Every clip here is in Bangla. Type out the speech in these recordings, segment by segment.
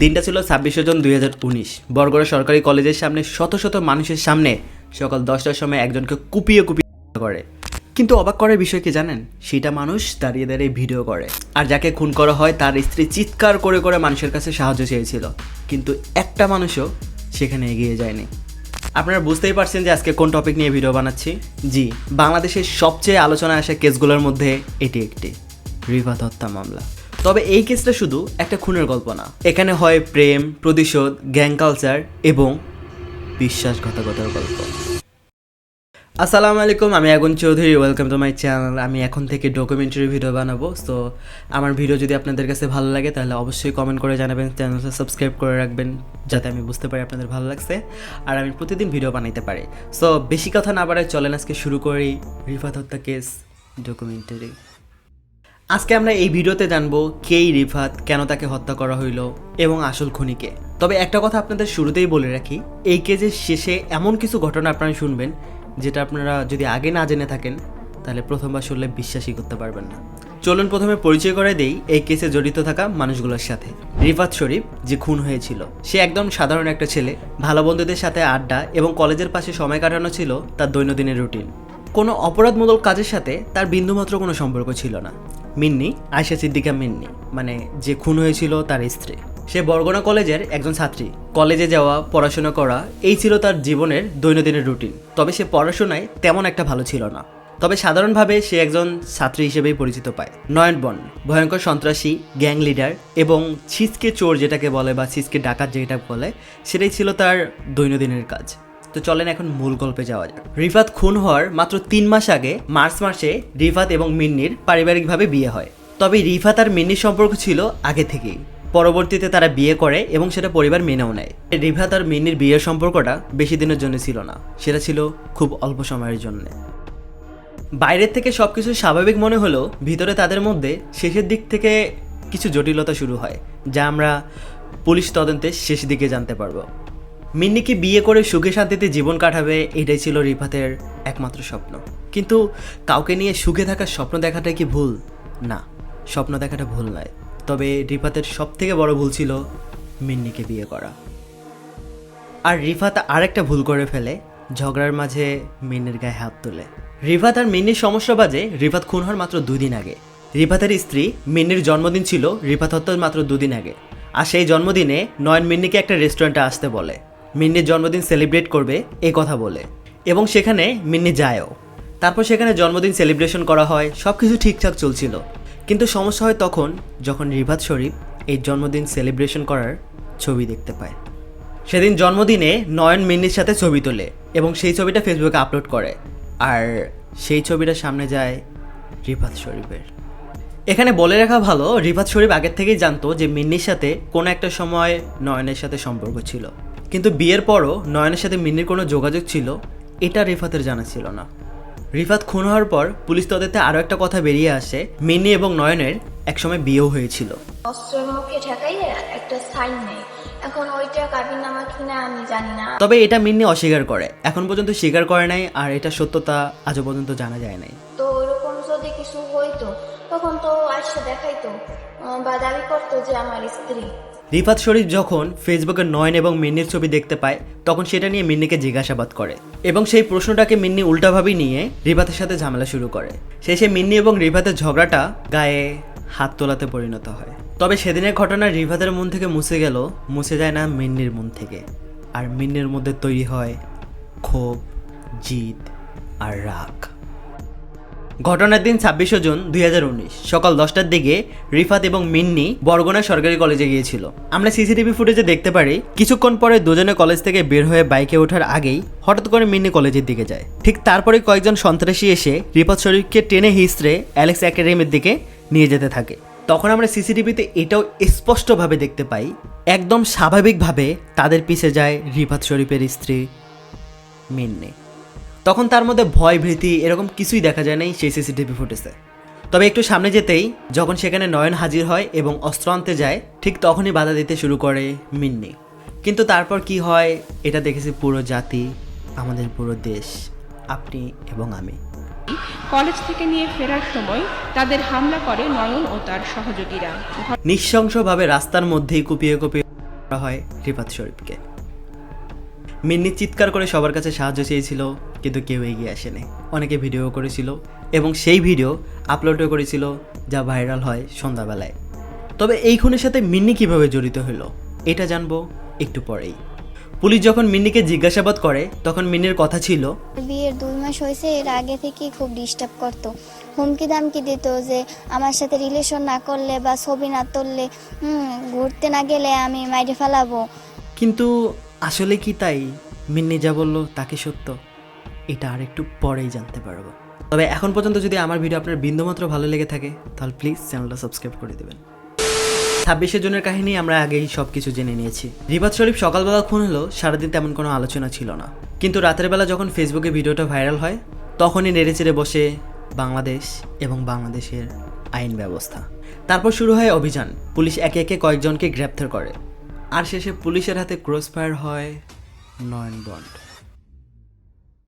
দিনটা ছিল 26 জুন 2019। বরগড়া সরকারি কলেজের সামনে শত শত মানুষের সামনে সকাল 10টার সময় একজনকে কুপিয়ে করে। কিন্তু অবাক করার বিষয় কি জানেন, সেটা মানুষ দাঁড়িয়ে দাঁড়িয়ে ভিডিও করে। আর যাকে খুন করা হয় তার স্ত্রী চিৎকার করে করে মানুষের কাছে সাহায্য চেয়েছিল, কিন্তু একটা মানুষও সেখানে এগিয়ে যায়নি। আপনারা বুঝতেই পারছেন যে আজকে কোন টপিক নিয়ে ভিডিও বানাচ্ছি। জি, বাংলাদেশের সবচেয়ে আলোচনায় আসা কেসগুলোর মধ্যে এটি একটি, রিফাত হত্যা মামলা। তবে এই কেসটা শুধু একটা খুনের গল্প না, এখানে হয় প্রেম, প্রতিশোধ, গ্যাং কালচার এবং বিশ্বাসঘাতকতার গল্প। আসসালামু আলাইকুম, আমি আগুন Chowdhury, welcome to my channel. আমি এখন থেকে ডকুমেন্টারি ভিডিও বানাবো। সো আমার ভিডিও যদি আপনাদের কাছে ভালো লাগে তাহলে অবশ্যই কমেন্ট করে জানাবেন, চ্যানেলটা সাবস্ক্রাইব করে রাখবেন যাতে আমি বুঝতে পারি আপনাদের ভালো লাগছে আর আমি প্রতিদিন ভিডিও বানাইতে পারি। সো বেশি কথা না বাড়ায় চলেন আজকে শুরু করি রিফাত হত্যা কেস ডকুমেন্টারি। আজকে আমরা এই ভিডিওতে জানবো কেই রিফাত, কেন তাকে হত্যা করা হইলো এবং আসল খুনিকে। তবে একটা কথা আপনাদের শুরুতেই বলে রাখি, এই কেসের শেষে এমন কিছু ঘটনা আপনারা শুনবেন যেটা আপনারা যদি আগে না জেনে থাকেন তাহলে প্রথমবার শুনলে বিশ্বাসই করতে পারবেন না। চলুন প্রথমে পরিচয় করে দেই এই কেসে জড়িত থাকা মানুষগুলোর সাথে। রিফাত শরীফ যে খুন হয়েছিল, সে একদম সাধারণ একটা ছেলে। ভালো বন্ধুদের সাথে আড্ডা এবং কলেজের পাশে সময় কাটানো ছিল তার দৈনন্দিনের রুটিন। কোনো অপরাধমূলক কাজের সাথে তার বিন্দুমাত্র কোনো সম্পর্ক ছিল না। মিন্নি, আয়েশা সিদ্দিকা মিন্নি, মানে যে খুন হয়েছিল তার স্ত্রী, সে বরগুনা কলেজের একজন ছাত্রী। কলেজে যাওয়া, পড়াশোনা করা, এই ছিল তার জীবনের দৈনন্দিনের রুটিন। তবে সে পড়াশোনায় তেমন একটা ভালো ছিল না। তবে সাধারণভাবে সে একজন ছাত্রী হিসেবেই পরিচিত পায়। নয়ন বন ভয়ঙ্কর সন্ত্রাসী, গ্যাং লিডার এবং ছিচকে চোর যেটাকে বলে বা ছিচকে ডাকাত যেটা বলে, সেটাই ছিল তার দৈনন্দিনের কাজ। তো চলেন এখন মূল গল্পে যাওয়া যাক। রিফাত খুন হওয়ার মাত্র 3 মাস আগে মার্চ মাসে রিফাত এবং মিন্নির পারিবারিকভাবে বিয়ে হয়। তবে রিফাত আর মিন্নির সম্পর্ক ছিল আগে থেকেই। পরবর্তীতে তারা বিয়ে করে এবং সেটা পরিবার মেনেও নেয়। রিফাত আর মিন্নির বিয়ের সম্পর্কটা বেশি দিনের জন্য ছিল না, সেটা ছিল খুব অল্প সময়ের জন্য। বাইরের থেকে সবকিছু স্বাভাবিক মনে হলেও ভিতরে তাদের মধ্যে শেষের দিক থেকে কিছু জটিলতা শুরু হয়, যা আমরা পুলিশ তদন্তের শেষ দিকে জানতে পারবো। মিন্নিকে বিয়ে করে সুখে শান্তিতে জীবন কাটাবে, এটাই ছিল রিফাতের একমাত্র স্বপ্ন। কিন্তু কাউকে নিয়ে সুখে থাকার স্বপ্ন দেখাটা কি ভুল? না, স্বপ্ন দেখাটা ভুল নয়। তবে রিফাতের সবথেকে বড় ভুল ছিল মিন্নিকে বিয়ে করা। আর রিফাত আরেকটা ভুল করে ফেলে, ঝগড়ার মাঝে মিন্নির গায়ে হাত তোলে। রিফাত আর মিন্নির সমস্যা বাজে রিফাত খুন হওয়ার মাত্র 2 দিন আগে। রিফাতের স্ত্রী মিন্নির জন্মদিন ছিল রিফাত হত্যার মাত্র 2 দিন আগে। আর সেই জন্মদিনে নয়ন মিন্নিকে একটা রেস্টুরেন্টে আসতে বলে, মিন্নির জন্মদিন সেলিব্রেট করবে এই কথা বলে, এবং সেখানে মিন্নি যায়ও। তারপর সেখানে জন্মদিন সেলিব্রেশন করা হয়, সব কিছু ঠিকঠাক চলছিল। কিন্তু সমস্যা হয় তখন যখন রিফাত শরীফ এই জন্মদিন সেলিব্রেশন করার ছবি দেখতে পায়। সেদিন জন্মদিনে নয়ন মিন্নির সাথে ছবি তোলে এবং সেই ছবিটা ফেসবুকে আপলোড করে, আর সেই ছবিটা সামনে যায় রিফাত শরীফের। এখানে বলে রাখা ভালো, রিফাত শরীফ আগের থেকেই জানতো যে মিন্নির সাথে কোনো একটা সময় নয়নের সাথে সম্পর্ক ছিল, কিন্তু বিয়ের পরও নয়নের সাথে মিন্নির কোনো যোগাযোগ ছিল এটা রিফাতের জানা ছিল না। রিফাত খুন হওয়ার পর পুলিশ তদন্তে আরও একটা কথা বেরিয়ে আসে, মিন্নি এবং নয়নের একসময় বিয়েও হয়েছিল। অস্ত্রের মুখে ঠেকাইয়ে একটা সাইন নেই, এখন ওইটা কাবিননামা কিনা আমি জানি না। তবে এটা মিন্নি অস্বীকার করে, এখন পর্যন্ত স্বীকার করে নাই, আর এটা সত্যতা আজও পর্যন্ত জানা যায় নাই। তো ওরকম যদি কিছু হইতো তখন তো আসে দেখাইতো বা দাবি করতো যে আমার স্ত্রী। রিফাত শরীফ যখন ফেসবুকে নয়ন এবং মিন্নির ছবি দেখতে পায় তখন সেটা নিয়ে মিন্নিকে জিজ্ঞাসাবাদ করে এবং সেই প্রশ্নটাকে মিন্নি উল্টাভাবে নিয়ে রিফাতের সাথে ঝামেলা শুরু করে। শেষে মিন্নি এবং রিফাতের ঝগড়াটা গায়ে হাত তোলাতে পরিণত হয়। তবে সেদিনের ঘটনা রিফাতের মন থেকে মুছে যায় না মিন্নির মন থেকে, আর মিন্নির মধ্যে তৈরি হয় ক্ষোভ, জিদ আর রাগ। ঘটনার দিন 26 জুন 2019 সকাল 10টার দিকে রিফাত এবং মিন্নি বরগুনা সরকারি কলেজে গিয়েছিল। আমরা সিসিটিভি ফুটেজে দেখতে পারি কিছুক্ষণ পরে দুজনে কলেজ থেকে বের হয়ে বাইকে ওঠার আগেই হঠাৎ করে মিন্নি কলেজের দিকে যায়। ঠিক তারপরে কয়েকজন সন্ত্রাসী এসে রিফাত শরীফকে টেনে হিঁচড়ে অ্যালেক্স একাডেমির দিকে নিয়ে যেতে থাকে। তখন আমরা সিসিটিভিতে এটাও স্পষ্টভাবে দেখতে পাই, একদম স্বাভাবিকভাবে তাদের পিছে যায় রিফাত শরীফের স্ত্রী মিন্নি। তখন তার মধ্যে ভয়, ভীতি এরকম কিছুই দেখা যায় নাই সেই সিসিটিভি ফুটেজে। তবে একটু সামনে যেতেই যখন সেখানে নয়ন হাজির হয় এবং অস্ত্র আনতে যায়, ঠিক তখনই বাধা দিতে শুরু করে মিন্নি। কিন্তু তারপর কি হয় এটা দেখেছে পুরো জাতি, আমাদের পুরো দেশ, আপনি এবং আমি। কলেজ থেকে নিয়ে ফেরার সময় তাদের হামলা করে নয়ন ও তার সহযোগীরা। নৃশংসভাবে রাস্তার মধ্যেই কুপিয়ে করা হয় রিফাত শরীফকে। মিন্নি চিৎকার করে সবার কাছে সাহায্য চেয়েছিল, কিন্তু কেউ এগিয়ে আসেনি। অনেকে ভিডিও করেছিল এবং সেই ভিডিও আপলোডও করেছিল, যা ভাইরাল হয় সন্ধ্যাবেলায়। তবে এই খুনের সাথে মিন্নি কিভাবে জড়িত হলো এটা জানবো একটু পরেই। পুলিশ যখন মিন্নিকে জিজ্ঞাসাবাদ করে তখন মিন্নির কথা ছিল, বিয়ের 2 মাস হয়েছে, এর আগে থেকেই খুব ডিস্টার্ব করতো, হুমকি দামকি দিত যে আমার সাথে রিলেশন না করলে বা ছবি না তুললে, ঘুরতে না গেলে আমি মাইরে ফেলাবো। কিন্তু আসলে কি তাই? মিন্নি যা বলল তা কি সত্য? এটা আর একটু পরেই জানতে পারবো। তবে এখন পর্যন্ত যদি আমার ভিডিও আপনার বিন্দুমাত্র ভালো লেগে থাকে তাহলে প্লিজ চ্যানেলটা সাবস্ক্রাইব করে দেবেন। 26 জনের কাহিনী আমরা আগেই সব কিছু জেনে নিয়েছি। রিফাত শরীফ সকালবেলা খুন হলো, সারাদিন তেমন কোনো আলোচনা ছিল না। কিন্তু রাতের বেলা যখন ফেসবুকে ভিডিওটা ভাইরাল হয় তখনই নেড়েচেড়ে বসে বাংলাদেশ এবং বাংলাদেশের আইন ব্যবস্থা। তারপর শুরু হয় অভিযান। পুলিশ একে একে কয়েকজনকে গ্রেপ্তার করে, আর শেষে পুলিশের হাতে ক্রসফায়ার হয় নয়ন বন্ড।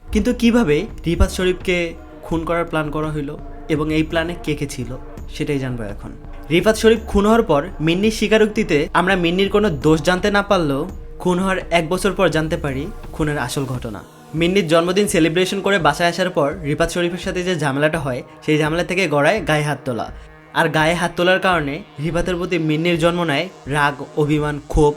কিন্তু কিভাবে রিফাত শরীফকে খুন করার প্ল্যান করা হলো এবং এই প্ল্যানে কে কে ছিল সেটাই জানবো এখন। রিফাত শরীফ খুন হওয়ার পর মিন্নির স্বীকারোক্তিতে আমরা মিন্নির কোনো দোষ জানতে না পারলেও খুন হওয়ার 1 বছর পর জানতে পারি খুনের আসল ঘটনা। মিন্নির জন্মদিন সেলিব্রেশন করে বাসায় আসার পর রিফাত শরীফের সাথে যে ঝামেলাটা হয় সেই ঝামেলা থেকে গড়ায় গায়ে হাত তোলা। আর গায়ে হাত তোলার কারণে রিফাতের প্রতি মিন্নির জন্ম নেয় রাগ, অভিমান, ক্ষোভ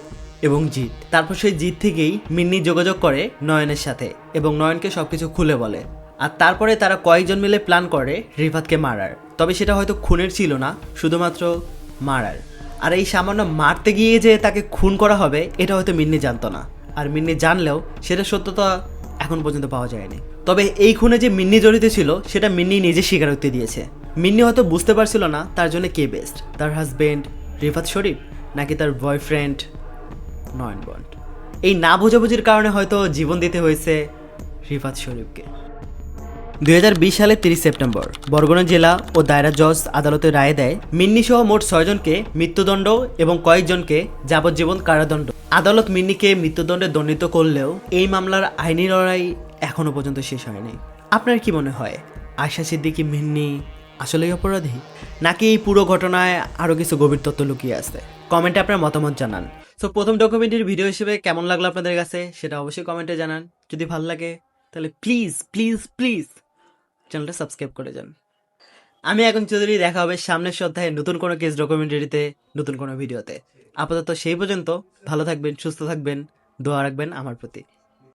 এবং জিদ। তারপর সেই জিদ থেকেই মিন্নি যোগাযোগ করে নয়নের সাথে এবং নয়নকে সবকিছু খুলে বলে। আর তারপরে তারা কয়েকজন মিলে প্ল্যান করে রিফাতকে মারার। তবে সেটা হয়তো খুনের ছিল না, শুধুমাত্র মারার। আর এই সামান্য মারতে গিয়ে যে তাকে খুন করা হবে এটা হয়তো মিন্নি জানতো না। আর মিন্নি জানলেও সেটা সত্যতা এখন পর্যন্ত পাওয়া যায়নি। তবে এই খুনে যে মিন্নি জড়িত ছিল সেটা মিন্নি নিজে স্বীকারোক্তি দিয়েছে। মিন্নি হয়তো বুঝতে পারছিল না তার জন্য কে বেস্ট, তার হাজবেন্ড রিফাত শরীফ নাকি তার বয়ফ্রেন্ড নয়ন বন্ড। এই না বোঝাবুঝির কারণে হয়তো জীবন দিতে হয়েছে রিফাত শরীফকে। 2020 সালের 30 সেপ্টেম্বর বরগুনা জেলা ও দায়রা জজ আদালতে রায় দেয় মিন্নি সহ মোট 6 জনকে মৃত্যুদণ্ড এবং কয়েকজনকে যাবজ্জীবন কারাদণ্ড। আদালত মিন্নিকে মৃত্যুদণ্ডে দণ্ডিত করলেও এই মামলার আইনি লড়াই এখনো পর্যন্ত শেষ হয়নি। আপনার কি মনে হয়, আয়শা সিদ্দিকী মিন্নি আসলেই অপরাধী, নাকি এই পুরো ঘটনায় আরও কিছু গভীর তথ্য লুকিয়ে আছে? কমেন্টে আপনার মতামত জানান। সো প্রথম ডকুমেন্টারি ভিডিও হিসেবে কেমন লাগলো আপনাদের কাছে সেটা অবশ্যই কমেন্টে জানান। যদি ভালো লাগে তাহলে প্লিজ প্লিজ প্লিজ চ্যানেলটা সাবস্ক্রাইব করে যান। আমি এখন চৌধুরী, দেখা হবে সামনের সপ্তাহে নতুন কোনো কেস ডকুমেন্টারিতে, নতুন কোনো ভিডিওতে। আপাতত সেই পর্যন্ত ভালো থাকবেন, সুস্থ থাকবেন, দোয়া রাখবেন আমার প্রতি।